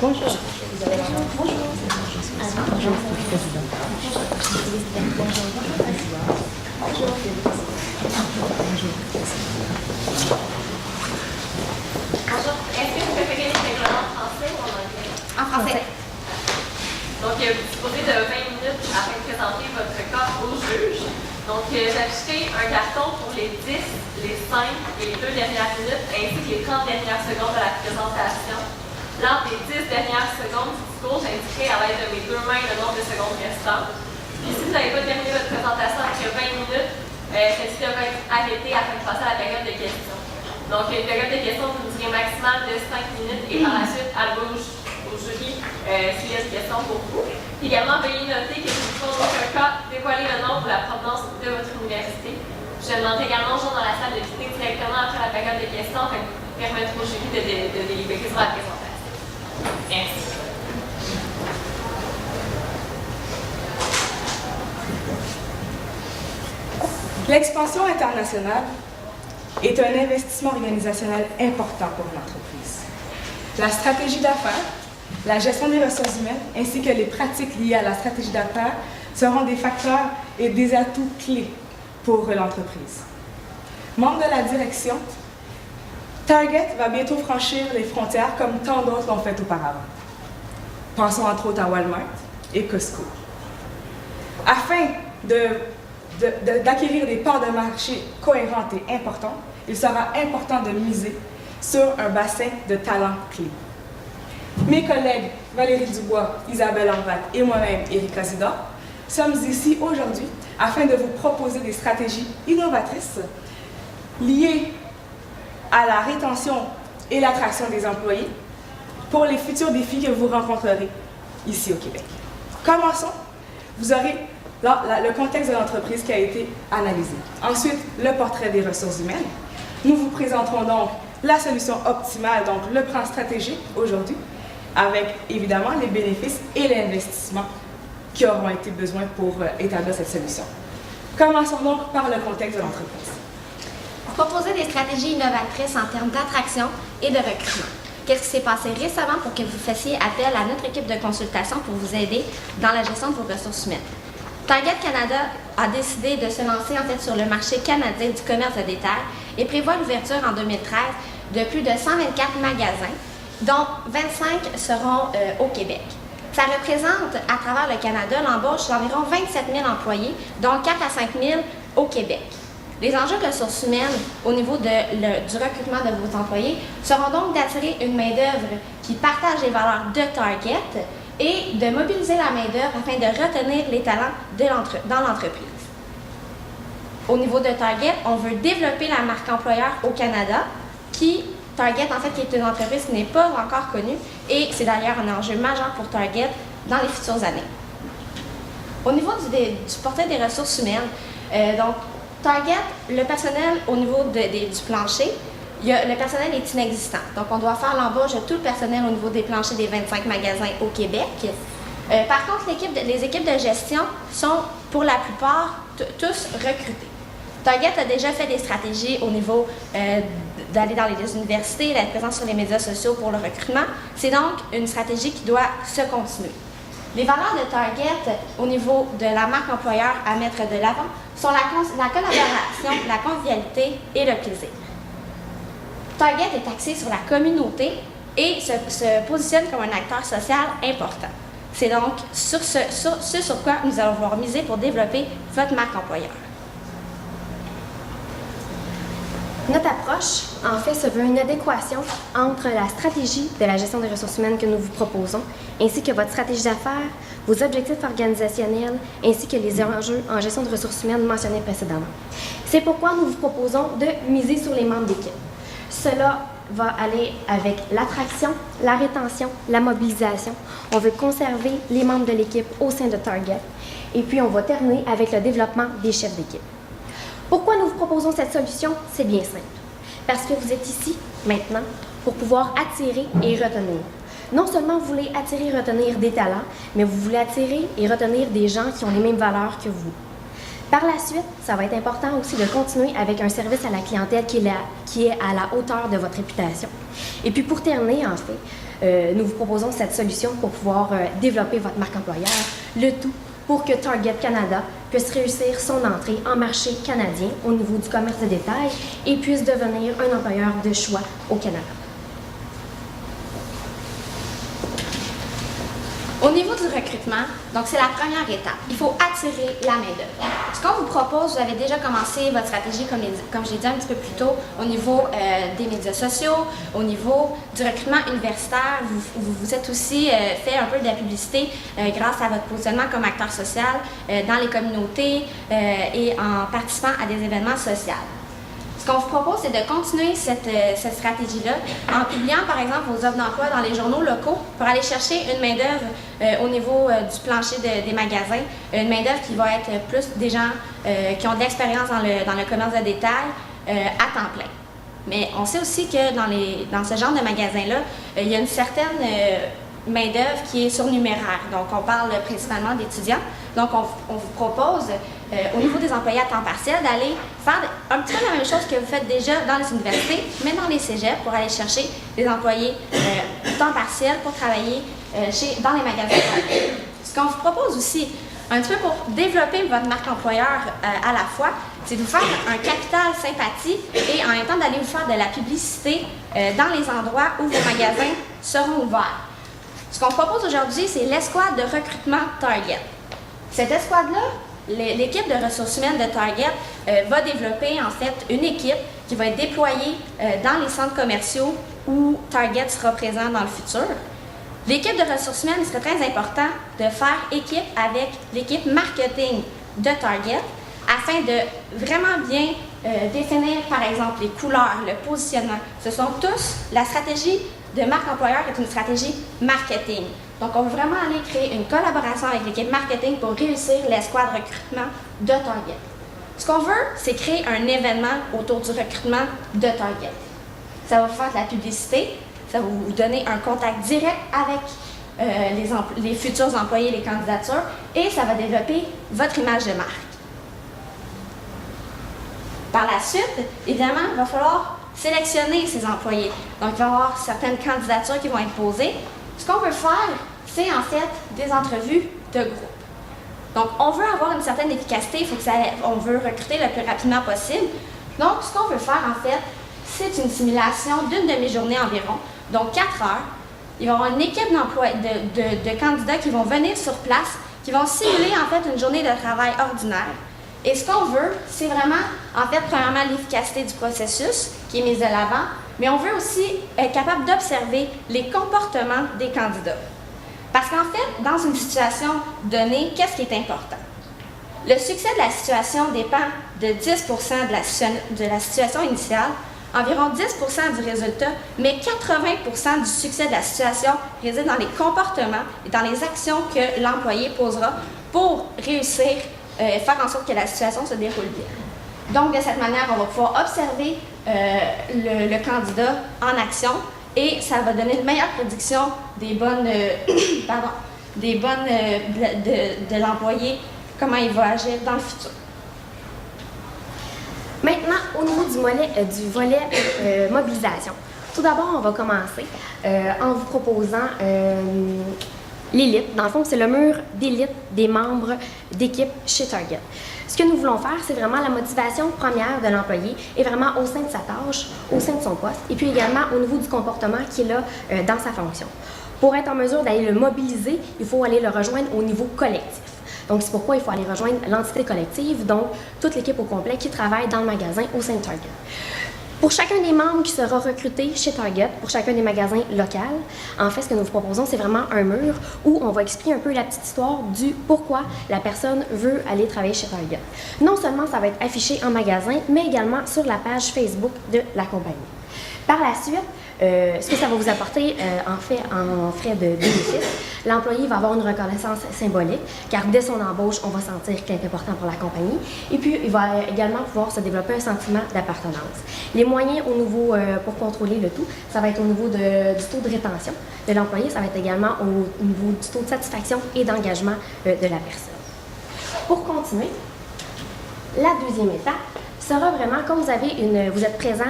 Bonjour. Vous avez la main. Bonjour. Bonjour, président. Bonjour. Est-ce que vous préférez les règlements en français ou en anglais? En français. Donc, vous disposez de 20 minutes afin de présenter votre cas au juge. Donc, j'afficherai un carton pour les 10, les 5 et les 2 dernières minutes, ainsi que les 30 dernières secondes de la présentation. Lors des 10 dernières secondes du discours, j'indiquerai à l'aide de mes 2 mains le nombre de secondes restantes. Puis, si vous n'avez pas terminé votre présentation après 20 minutes, celle-ci devrait être arrêtée afin de passer à la période de questions. Donc, une période de questions, vous nous direz maximal de 5 minutes et par la suite, à gauche, au jury, s'il y a des questions pour vous. Également, veuillez noter que si vous ne aucun cas, dévoiler le nom ou la provenance de votre université. Je demande également aux gens dans la salle de quitter directement après la période de questions afin de permettre au jury de délibérer sur la présentation. Merci. L'expansion internationale est un investissement organisationnel important pour l'entreprise. La stratégie d'affaires, la gestion des ressources humaines ainsi que les pratiques liées à la stratégie d'affaires seront des facteurs et des atouts clés pour l'entreprise. Membre de la direction, Target va bientôt franchir les frontières comme tant d'autres l'ont fait auparavant. Pensons entre autres à Walmart et Costco. Afin d'acquérir des parts de marché cohérentes et importantes, il sera important de miser sur un bassin de talents clés. Mes collègues Valérie Dubois, Isabelle Horvat et moi-même, Erika Zidor, sommes ici aujourd'hui afin de vous proposer des stratégies innovatrices liées à la rétention et l'attraction des employés pour les futurs défis que vous rencontrerez ici au Québec. Commençons. Vous aurez le contexte de l'entreprise qui a été analysé. Ensuite, le portrait des ressources humaines. Nous vous présenterons donc la solution optimale, donc le plan stratégique aujourd'hui, avec évidemment les bénéfices et l'investissement qui auront été besoin pour établir cette solution. Commençons donc par le contexte de l'entreprise. Proposer des stratégies innovatrices en termes d'attraction et de recrutement. Qu'est-ce qui s'est passé récemment pour que vous fassiez appel à notre équipe de consultation pour vous aider dans la gestion de vos ressources humaines? Target Canada a décidé de se lancer en fait sur le marché canadien du commerce de détail et prévoit l'ouverture en 2013 de plus de 124 magasins, dont 25 seront au Québec. Ça représente à travers le Canada l'embauche d'environ 27 000 employés, dont 4 à 5 000 au Québec. Les enjeux de ressources humaines au niveau du recrutement de vos employés seront donc d'attirer une main-d'œuvre qui partage les valeurs de Target et de mobiliser la main-d'œuvre afin de retenir les talents dans l'entreprise. Au niveau de Target, on veut développer la marque employeur au Canada, Target, en fait, qui est une entreprise qui n'est pas encore connue et c'est d'ailleurs un enjeu majeur pour Target dans les futures années. Au niveau du portrait des ressources humaines, donc Target, le personnel au niveau du plancher, le personnel est inexistant. Donc, on doit faire l'embauche de tout le personnel au niveau des planchers des 25 magasins au Québec. Par contre, les équipes de gestion sont, pour la plupart, tous recrutées. Target a déjà fait des stratégies au niveau d'aller dans les universités, d'être présent sur les médias sociaux pour le recrutement. C'est donc une stratégie qui doit se continuer. Les valeurs de Target au niveau de la marque employeur à mettre de l'avant sont la collaboration, la convivialité et le plaisir. Target est axé sur la communauté et se positionne comme un acteur social important. C'est donc ce sur quoi nous allons vouloir miser pour développer votre marque employeur. Notre approche, en fait, se veut une adéquation entre la stratégie de la gestion des ressources humaines que nous vous proposons, ainsi que votre stratégie d'affaires, vos objectifs organisationnels, ainsi que les enjeux en gestion de ressources humaines mentionnés précédemment. C'est pourquoi nous vous proposons de miser sur les membres d'équipe. Cela va aller avec l'attraction, la rétention, la mobilisation. On veut conserver les membres de l'équipe au sein de Target. Et puis, on va terminer avec le développement des chefs d'équipe. Pourquoi nous vous proposons cette solution? C'est bien simple. Parce que vous êtes ici, maintenant, pour pouvoir attirer et retenir. Non seulement vous voulez attirer et retenir des talents, mais vous voulez attirer et retenir des gens qui ont les mêmes valeurs que vous. Par la suite, ça va être important aussi de continuer avec un service à la clientèle qui est à la hauteur de votre réputation. Et puis pour terminer, en fait, nous vous proposons cette solution pour pouvoir développer votre marque employeur, le tout pour que Target Canada puisse réussir son entrée en marché canadien au niveau du commerce de détail et puisse devenir un employeur de choix au Canada. Au niveau du recrutement, donc c'est la première étape. Il faut attirer la main-d'œuvre. Ce qu'on vous propose, vous avez déjà commencé votre stratégie, comme j'ai dit un petit peu plus tôt, au niveau des médias sociaux, au niveau du recrutement universitaire. Vous êtes aussi fait un peu de la publicité grâce à votre positionnement comme acteur social dans les communautés et en participant à des événements sociaux. Ce qu'on vous propose, c'est de continuer cette stratégie-là en publiant, par exemple, vos offres d'emploi dans les journaux locaux pour aller chercher une main-d'œuvre au niveau du plancher des magasins, une main-d'œuvre qui va être plus des gens qui ont de l'expérience dans le commerce de détail à temps plein. Mais on sait aussi que dans ce genre de magasin-là, il y a une certaine main-d'œuvre qui est surnuméraire. Donc, on parle principalement d'étudiants. Donc, on vous propose, au niveau des employés à temps partiel, d'aller faire un petit peu la même chose que vous faites déjà dans les universités, mais dans les cégeps, pour aller chercher des employés temps partiel pour travailler dans les magasins. Ce qu'on vous propose aussi, un petit peu pour développer votre marque employeur à la fois, c'est de vous faire un capital sympathie et en même temps d'aller vous faire de la publicité dans les endroits où vos magasins seront ouverts. Ce qu'on propose aujourd'hui, c'est l'escouade de recrutement Target. Cette escouade-là, l'équipe de ressources humaines de Target va développer en fait une équipe qui va être déployée dans les centres commerciaux où Target sera présent dans le futur. L'équipe de ressources humaines, il serait très important de faire équipe avec l'équipe marketing de Target afin de vraiment bien définir, par exemple, les couleurs, le positionnement. Ce sont tous la stratégie de marque employeur est une stratégie marketing. Donc, on veut vraiment aller créer une collaboration avec l'équipe marketing pour réussir l'escouade recrutement de Target. Ce qu'on veut, c'est créer un événement autour du recrutement de Target. Ça va vous faire de la publicité, ça va vous donner un contact direct avec les futurs employés, les candidatures, et ça va développer votre image de marque. Par la suite, évidemment, il va falloir sélectionner ces employés. Donc, il va y avoir certaines candidatures qui vont être posées. Ce qu'on veut faire, c'est en fait des entrevues de groupe. Donc, on veut avoir une certaine efficacité, on veut recruter le plus rapidement possible. Donc, ce qu'on veut faire, en fait, c'est une simulation d'une demi-journée environ, donc 4 heures. Il va y avoir une équipe de candidats qui vont venir sur place, qui vont simuler, en fait, une journée de travail ordinaire. Et ce qu'on veut, c'est vraiment, en fait, premièrement, l'efficacité du processus qui est mise de l'avant, mais on veut aussi être capable d'observer les comportements des candidats. Parce qu'en fait, dans une situation donnée, qu'est-ce qui est important? Le succès de la situation dépend de 10% de la situation initiale, environ 10% du résultat, mais 80% du succès de la situation réside dans les comportements et dans les actions que l'employé posera pour réussir faire en sorte que la situation se déroule bien. Donc, de cette manière, on va pouvoir observer le candidat en action et ça va donner une meilleure prédiction des bonnes, de l'employé, comment il va agir dans le futur. Maintenant, au niveau du volet mobilisation. Tout d'abord, on va commencer en vous proposant l'élite. Dans le fond, c'est le mur d'élite des membres d'équipe chez Target. Ce que nous voulons faire, c'est vraiment la motivation première de l'employé et vraiment au sein de sa tâche, au sein de son poste, et puis également au niveau du comportement qu'il a dans sa fonction. Pour être en mesure d'aller le mobiliser, il faut aller le rejoindre au niveau collectif. Donc, c'est pourquoi il faut aller rejoindre l'entité collective, donc toute l'équipe au complet qui travaille dans le magasin au sein de Target. Pour chacun des membres qui sera recruté chez Target, pour chacun des magasins locaux, en fait, ce que nous vous proposons, c'est vraiment un mur où on va expliquer un peu la petite histoire du pourquoi la personne veut aller travailler chez Target. Non seulement ça va être affiché en magasin, mais également sur la page Facebook de la compagnie. Par la suite, ce que ça va vous apporter, en fait, en frais de bénéfice, l'employé va avoir une reconnaissance symbolique, car dès son embauche, on va sentir qu'il est important pour la compagnie. Et puis, il va également pouvoir se développer un sentiment d'appartenance. Les moyens au niveau, pour contrôler le tout, ça va être au niveau du taux de rétention de l'employé, ça va être également au niveau du taux de satisfaction et d'engagement de la personne. Pour continuer, La deuxième étape sera vraiment quand vous êtes présent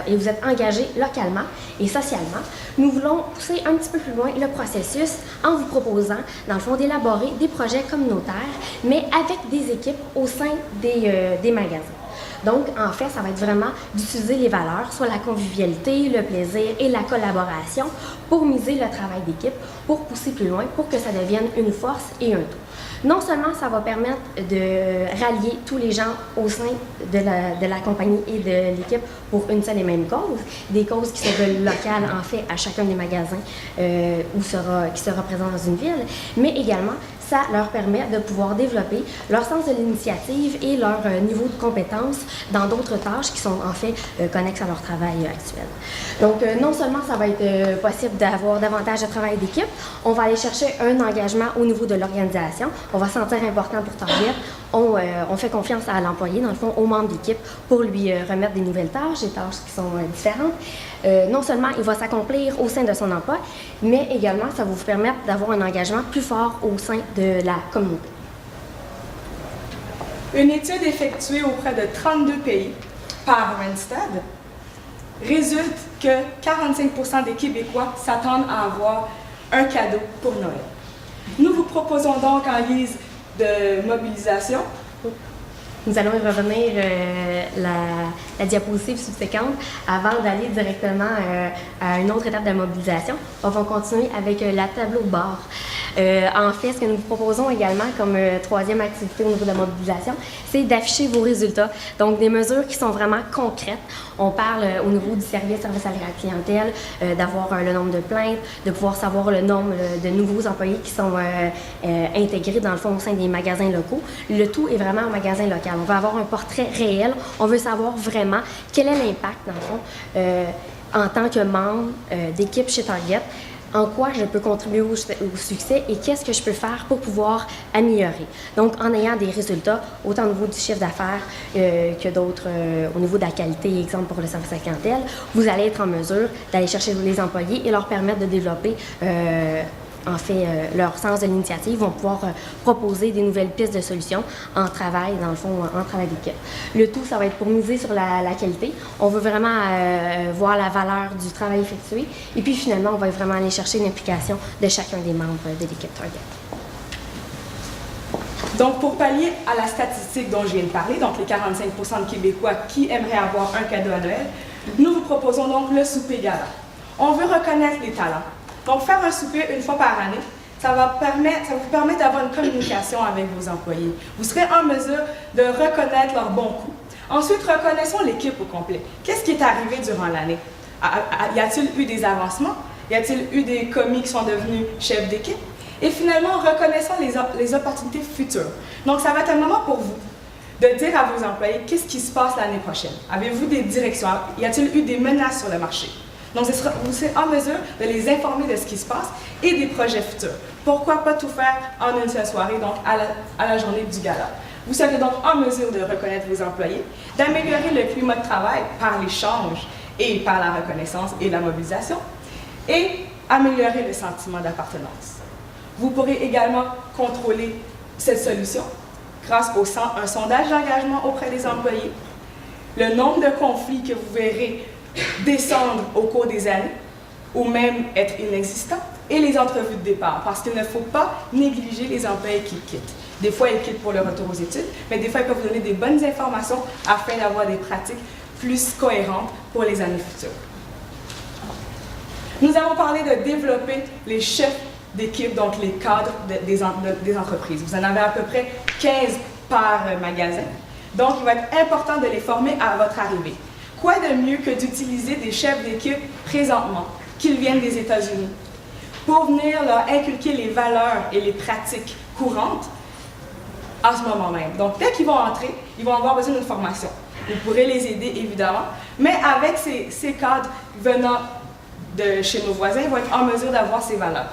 et vous êtes engagé localement et socialement. Nous voulons pousser un petit peu plus loin le processus en vous proposant, dans le fond, d'élaborer des projets communautaires, mais avec des équipes au sein des magasins. Donc, en fait, ça va être vraiment d'utiliser les valeurs, soit la convivialité, le plaisir et la collaboration, pour miser le travail d'équipe, pour pousser plus loin, pour que ça devienne une force et un tout. Non seulement ça va permettre de rallier tous les gens au sein de la compagnie et de l'équipe pour une seule et même cause, des causes qui se veulent locales en fait à chacun des magasins qui sera présent dans une ville, mais également ça leur permet de pouvoir développer leur sens de l'initiative et leur niveau de compétence dans d'autres tâches qui sont en fait connexes à leur travail actuel. Donc non seulement ça va être possible d'avoir davantage de travail d'équipe, on va aller chercher un engagement au niveau de l'organisation, on va se sentir important pour Target, on fait confiance à l'employé, dans le fond, aux membres d'équipe pour lui remettre des nouvelles tâches, des tâches qui sont différentes. Non seulement il va s'accomplir au sein de son emploi, mais également ça va vous permettre d'avoir un engagement plus fort au sein de la communauté. Une étude effectuée auprès de 32 pays par Randstad résulte que 45% des Québécois s'attendent à avoir un cadeau pour Noël. Nous vous proposons donc en guise de mobilisation. Nous allons y revenir la diapositive subséquente avant d'aller directement à une autre étape de la mobilisation. On va continuer avec la tableau de bord. En fait, ce que nous vous proposons également comme troisième activité au niveau de la mobilisation, c'est d'afficher vos résultats. Donc, des mesures qui sont vraiment concrètes. On parle au niveau du service à la clientèle, d'avoir le nombre de plaintes, de pouvoir savoir le nombre de nouveaux employés qui sont intégrés dans le fond au sein des magasins locaux. Le tout est vraiment un magasin local. On veut avoir un portrait réel. On veut savoir vraiment quel est l'impact, dans le fond, en tant que membre d'équipe chez Target. En quoi je peux contribuer au succès et qu'est-ce que je peux faire pour pouvoir améliorer. Donc, en ayant des résultats, autant au niveau du chiffre d'affaires que d'autres au niveau de la qualité, exemple pour le service à la clientèle, vous allez être en mesure d'aller chercher les employés et leur permettre de développer leur sens de l'initiative, vont pouvoir proposer des nouvelles pistes de solutions en travail, dans le fond, en travail d'équipe. Le tout, ça va être pour miser sur la qualité. On veut vraiment voir la valeur du travail effectué. Et puis, finalement, on va vraiment aller chercher l'implication de chacun des membres de l'équipe Target. Donc, pour pallier à la statistique dont je viens de parler, donc les 45% de Québécois qui aimeraient avoir un cadeau à Noël, nous vous proposons donc le souper gala. On veut reconnaître les talents. Donc, faire un souper une fois par année, ça vous permet d'avoir une communication avec vos employés. Vous serez en mesure de reconnaître leurs bons coups. Ensuite, reconnaissons l'équipe au complet. Qu'est-ce qui est arrivé durant l'année? Y a-t-il eu des avancements? Y a-t-il eu des commis qui sont devenus chefs d'équipe? Et finalement, reconnaissons les opportunités futures. Donc, ça va être un moment pour vous de dire à vos employés qu'est-ce qui se passe l'année prochaine. Avez-vous des directions? Y a-t-il eu des menaces sur le marché? Donc, vous serez en mesure de les informer de ce qui se passe et des projets futurs. Pourquoi pas tout faire en une seule soirée, donc à la journée du gala? Vous serez donc en mesure de reconnaître vos employés, d'améliorer le climat de travail par l'échange et par la reconnaissance et la mobilisation, et améliorer le sentiment d'appartenance. Vous pourrez également contrôler cette solution grâce à un sondage d'engagement auprès des employés, le nombre de conflits que vous verrez descendre au cours des années ou même être inexistants, et les entrevues de départ, parce qu'il ne faut pas négliger les employés qui quittent. Des fois, ils quittent pour le retour aux études, mais des fois, ils peuvent vous donner des bonnes informations afin d'avoir des pratiques plus cohérentes pour les années futures. Nous avons parlé de développer les chefs d'équipe, donc les cadres des entreprises. Vous en avez à peu près 15 par magasin, donc il va être important de les former à votre arrivée. Quoi de mieux que d'utiliser des chefs d'équipe présentement, qu'ils viennent des États-Unis, pour venir leur inculquer les valeurs et les pratiques courantes à ce moment même. Donc, dès qu'ils vont entrer, ils vont avoir besoin d'une formation. Vous pourrez les aider, évidemment, mais avec ces cadres venant de chez nos voisins, ils vont être en mesure d'avoir ces valeurs.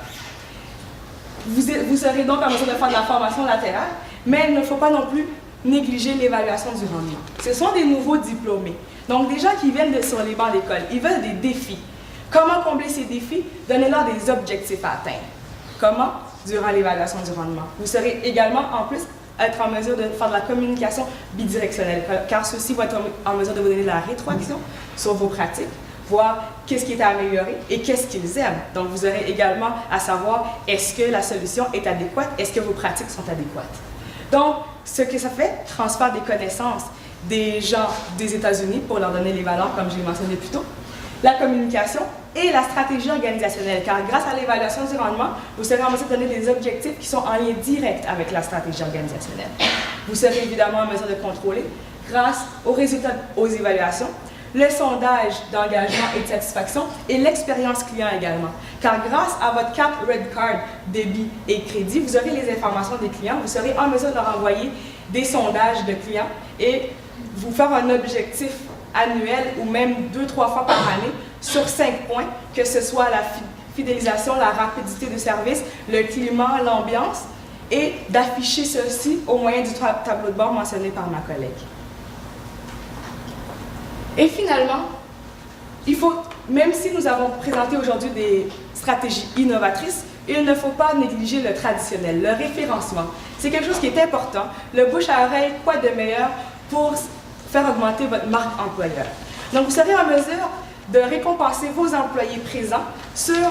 Vous serez donc en mesure de faire de la formation latérale, mais il ne faut pas non plus négliger l'évaluation du rendement. Ce sont des nouveaux diplômés. Donc, des gens qui viennent sur les bancs d'école, ils veulent des défis. Comment combler ces défis? Donnez-leur des objectifs à atteindre. Comment? Durant l'évaluation du rendement. Vous serez également, en plus, être en mesure de faire de la communication bidirectionnelle, car ceux-ci vont être en mesure de vous donner de la rétroaction sur vos pratiques, voir qu'est-ce qui est à améliorer et qu'est-ce qu'ils aiment. Donc, vous aurez également à savoir est-ce que la solution est adéquate, est-ce que vos pratiques sont adéquates. Donc, ce que ça fait, transfert des connaissances des gens des États-Unis pour leur donner les valeurs, comme je l'ai mentionné plus tôt, la communication et la stratégie organisationnelle, car grâce à l'évaluation du rendement, vous serez en mesure de donner des objectifs qui sont en lien direct avec la stratégie organisationnelle. Vous serez évidemment en mesure de contrôler, grâce aux résultats aux évaluations, le sondage d'engagement et de satisfaction et l'expérience client également. Car grâce à votre carte Red Card, débit et crédit, vous aurez les informations des clients, vous serez en mesure de leur envoyer des sondages de clients et vous faire un objectif annuel ou même 2-3 fois par année sur 5 points, que ce soit la fidélisation, la rapidité de service, le climat, l'ambiance, et d'afficher ceci au moyen du tableau de bord mentionné par ma collègue. Et finalement, même si nous avons présenté aujourd'hui des stratégies innovatrices, il ne faut pas négliger le traditionnel, le référencement. C'est quelque chose qui est important. Le bouche à oreille, quoi de meilleur pour faire augmenter votre marque employeur. Donc, vous serez en mesure de récompenser vos employés présents sur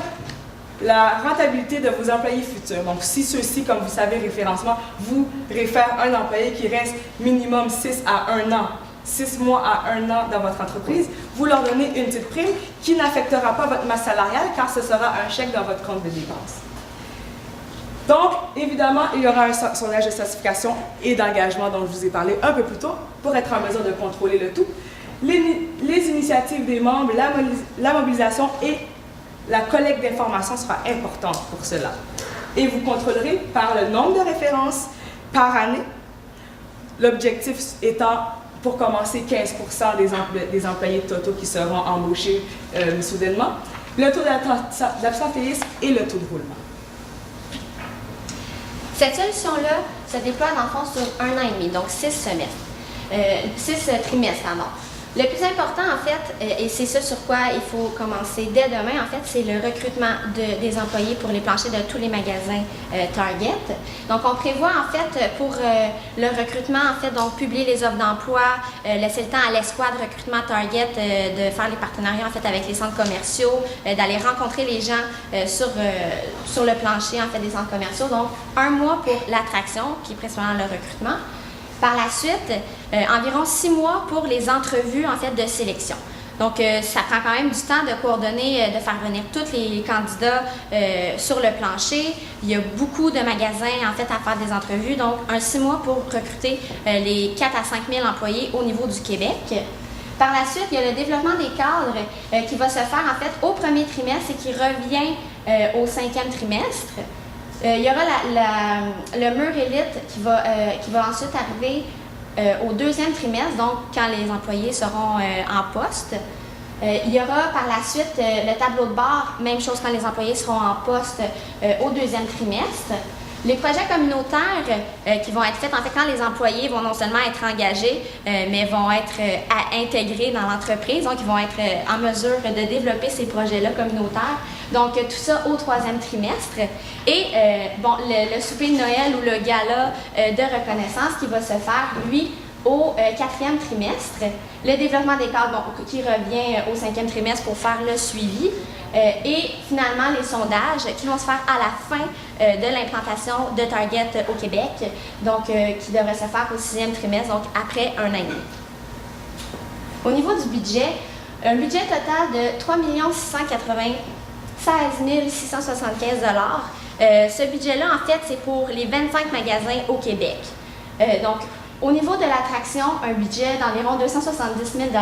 la rentabilité de vos employés futurs. Donc, si ceux-ci, comme vous savez, référencement, vous réfèrent un employé qui reste minimum 6 à 1 an, 6 mois à 1 an dans votre entreprise, vous leur donnez une petite prime qui n'affectera pas votre masse salariale car ce sera un chèque dans votre compte de dépenses. Donc, évidemment, il y aura un sondage de certification et d'engagement dont je vous ai parlé un peu plus tôt pour être en mesure de contrôler le tout. Les initiatives des membres, la mobilisation et la collecte d'informations sera importante pour cela. Et vous contrôlerez par le nombre de références par année, l'objectif étant pour commencer 15% des employés totaux qui seront embauchés soudainement, le taux d'absentéisme et le taux de roulement. Cette solution-là se déploie dans le fond sur 1 an et demi, donc 6 semestres, 6 trimestres, pardon. Le plus important, en fait, et c'est ce sur quoi il faut commencer dès demain, en fait, c'est le recrutement des employés pour les planchers de tous les magasins Target. Donc, on prévoit, en fait, pour le recrutement, en fait, donc publier les offres d'emploi, laisser le temps à l'escouade recrutement Target de faire les partenariats, en fait, avec les centres commerciaux, d'aller rencontrer les gens sur le plancher, en fait, des centres commerciaux. Donc, 1 mois pour l'attraction, qui est principalement le recrutement. Par la suite, environ 6 mois pour les entrevues en fait de sélection. Donc, ça prend quand même du temps de coordonner, de faire venir tous les candidats sur le plancher. Il y a beaucoup de magasins en fait à faire des entrevues. Donc, 6 mois pour recruter les 4 à 5 000 employés au niveau du Québec. Par la suite, il y a le développement des cadres qui va se faire en fait au premier trimestre et qui revient au 5e trimestre. Il y aura le mur élite qui va ensuite arriver au 2e trimestre, donc quand les employés seront en poste. Il y aura par la suite le tableau de bord, même chose quand les employés seront en poste au 2e trimestre. Les projets communautaires qui vont être faits, en fait, quand les employés vont non seulement être engagés, mais vont être intégrés dans l'entreprise, donc ils vont être en mesure de développer ces projets-là communautaires. Donc, tout ça au 3e trimestre. Et, bon, le souper de Noël ou le gala de reconnaissance qui va se faire, lui, au 4e trimestre. Le développement des cadres, bon, qui revient au 5e trimestre pour faire le suivi. Et finalement, les sondages qui vont se faire à la fin de l'implantation de Target au Québec, donc qui devrait se faire au 6e trimestre, donc après 1 an et demi. Au niveau du budget, un budget total de 3 696 675 $. Ce budget-là, en fait, c'est pour les 25 magasins au Québec. Donc, au niveau de l'attraction, un budget d'environ 270 000 $.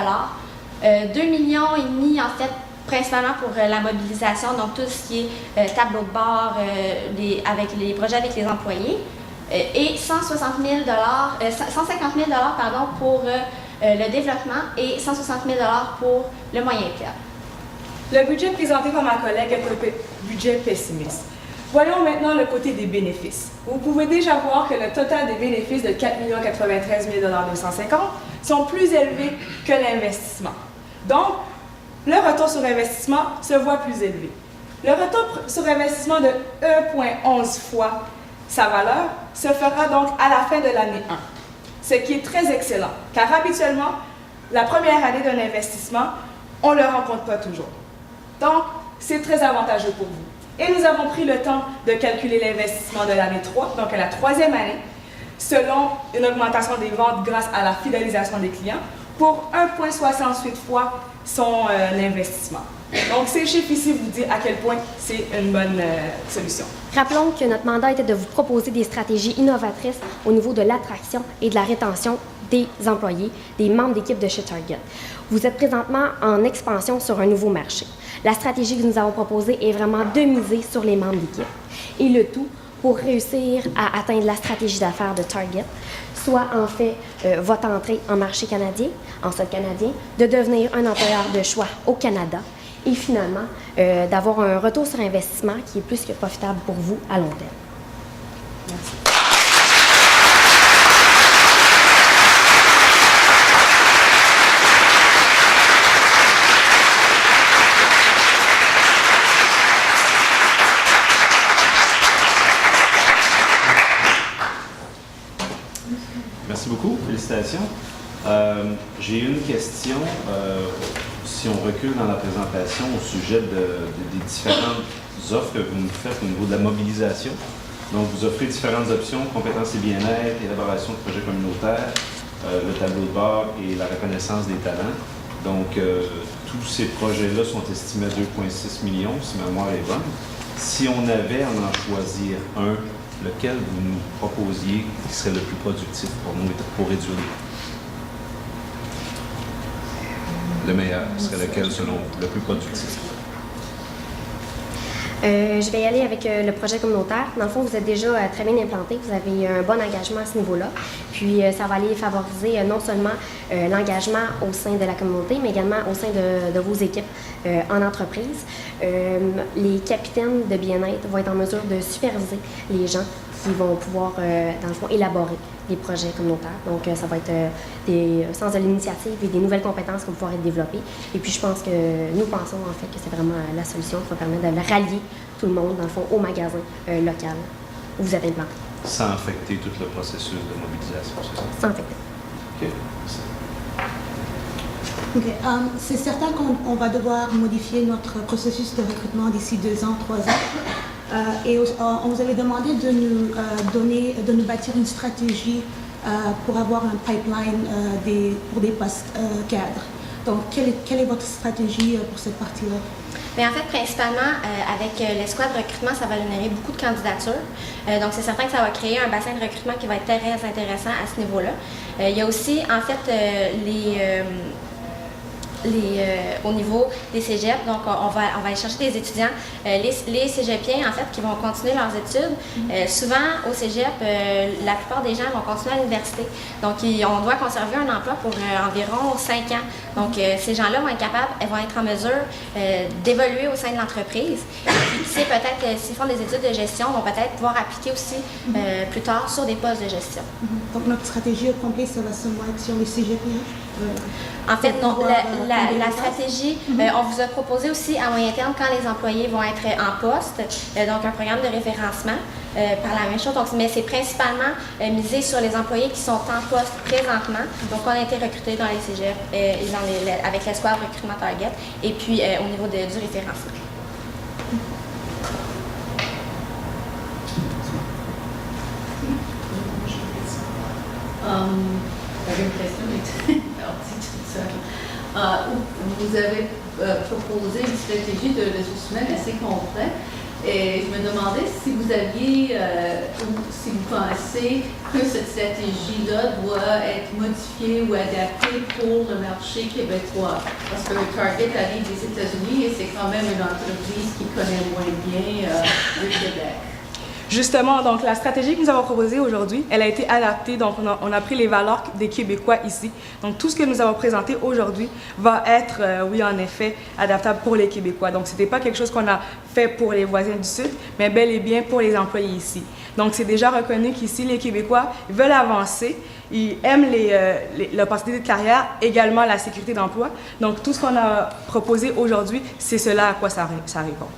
2,5 millions, en fait, principalement pour la mobilisation, donc tout ce qui est tableau de bord, avec les projets avec les employés, et 150 000 $, pardon, pour le développement et 160 000 $ pour le moyen terme. Le budget présenté par ma collègue est un budget pessimiste. Voyons maintenant le côté des bénéfices. Vous pouvez déjà voir que le total des bénéfices de 4 93 250 sont plus élevés que l'investissement. Donc, le retour sur investissement se voit plus élevé. Le retour sur investissement de 1,11 fois sa valeur se fera donc à la fin de l'année 1, ce qui est très excellent, car habituellement, la première année d'un investissement, on ne le rencontre pas toujours. Donc, c'est très avantageux pour vous. Et nous avons pris le temps de calculer l'investissement de l'année 3, donc à la 3e année, selon une augmentation des ventes grâce à la fidélisation des clients, pour 1,68 fois son investissement. Donc, ces chiffres ici vous disent à quel point c'est une bonne solution. Rappelons que notre mandat était de vous proposer des stratégies innovatrices au niveau de l'attraction et de la rétention des employés, des membres d'équipe de chez Target. Vous êtes présentement en expansion sur un nouveau marché. La stratégie que nous avons proposée est vraiment de miser sur les membres d'équipe. Et le tout pour réussir à atteindre la stratégie d'affaires de Target, soit en fait votre entrée en marché canadien, en sol canadien, de devenir un employeur de choix au Canada et finalement d'avoir un retour sur investissement qui est plus que profitable pour vous à long terme. Merci. Merci beaucoup, félicitations. J'ai une question, si on recule dans la présentation au sujet des différentes offres que vous nous faites au niveau de la mobilisation. Donc, vous offrez différentes options, compétences et bien-être, élaboration de projets communautaires, le tableau de bord et la reconnaissance des talents. Donc, tous ces projets-là sont estimés à 2,6 millions, si ma mémoire est bonne. Si on avait à en choisir un, lequel vous nous proposiez qui serait le plus productif pour nous pour réduire les coûts? Le meilleur serait lequel selon vous, le plus productif? Je vais y aller avec le projet communautaire. Dans le fond, vous êtes déjà très bien implanté, vous avez un bon engagement à ce niveau-là. Puis, ça va aller favoriser non seulement l'engagement au sein de la communauté, mais également au sein de vos équipes en entreprise. Les capitaines de bien-être vont être en mesure de superviser les gens qui vont pouvoir, dans le fond, élaborer des projets communautaires. Donc, ça va être des sens de l'initiative et des nouvelles compétences qui vont pouvoir être développées. Et puis, je pense que nous pensons, en fait, que c'est vraiment la solution qui va permettre de rallier tout le monde, dans le fond, au magasin local où vous êtes implanté. Sans affecter tout le processus de mobilisation, c'est ça? Sans affecter. OK. Merci. Okay. C'est certain qu'on va devoir modifier notre processus de recrutement d'ici 2 ans, 3 ans. Et on vous avait demandé de nous bâtir une stratégie pour avoir un pipeline pour des postes cadres. Donc, quelle est votre stratégie pour cette partie-là? Mais en fait, principalement, avec l'escouade de recrutement, ça va générer beaucoup de candidatures. Donc, c'est certain que ça va créer un bassin de recrutement qui va être très intéressant à ce niveau-là. Il y a aussi, en fait, au niveau des cégeps, donc on va aller chercher des étudiants, les cégepiens en fait qui vont continuer leurs études. Souvent au cégep, la plupart des gens vont continuer à l'université, donc on doit conserver un emploi pour environ 5 ans. Donc ces gens-là vont être en mesure d'évoluer au sein de l'entreprise. Et puis qui sait, peut-être s'ils font des études de gestion, vont peut-être pouvoir appliquer aussi plus tard sur des postes de gestion. Donc notre stratégie au complet, ça va seulement être sur les cégepiens? En fait, non. La stratégie, on vous a proposé aussi à moyen terme, quand les employés vont être en poste, donc un programme de référencement par la même chose. Donc, mais c'est principalement misé sur les employés qui sont en poste présentement. Donc, on a été recrutés dans les cégeps avec l'escouade recrutement Target et puis au niveau du référencement. J'avais une question, mais partie toute seule. Vous avez proposé une stratégie de ressources humaines assez complète. Et je me demandais si vous aviez, si vous pensez que cette stratégie-là doit être modifiée ou adaptée pour le marché québécois. Parce que Target arrive des États-Unis et c'est quand même une entreprise qui connaît moins bien le Québec. Justement, donc la stratégie que nous avons proposée aujourd'hui, elle a été adaptée, donc on a pris les valeurs des Québécois ici. Donc tout ce que nous avons présenté aujourd'hui va être, oui en effet, adaptable pour les Québécois. Donc ce n'était pas quelque chose qu'on a fait pour les voisins du Sud, mais bel et bien pour les employés ici. Donc c'est déjà reconnu qu'ici, les Québécois veulent avancer, ils aiment l'opportunité de carrière, également la sécurité d'emploi. Donc tout ce qu'on a proposé aujourd'hui, c'est cela à quoi ça répond.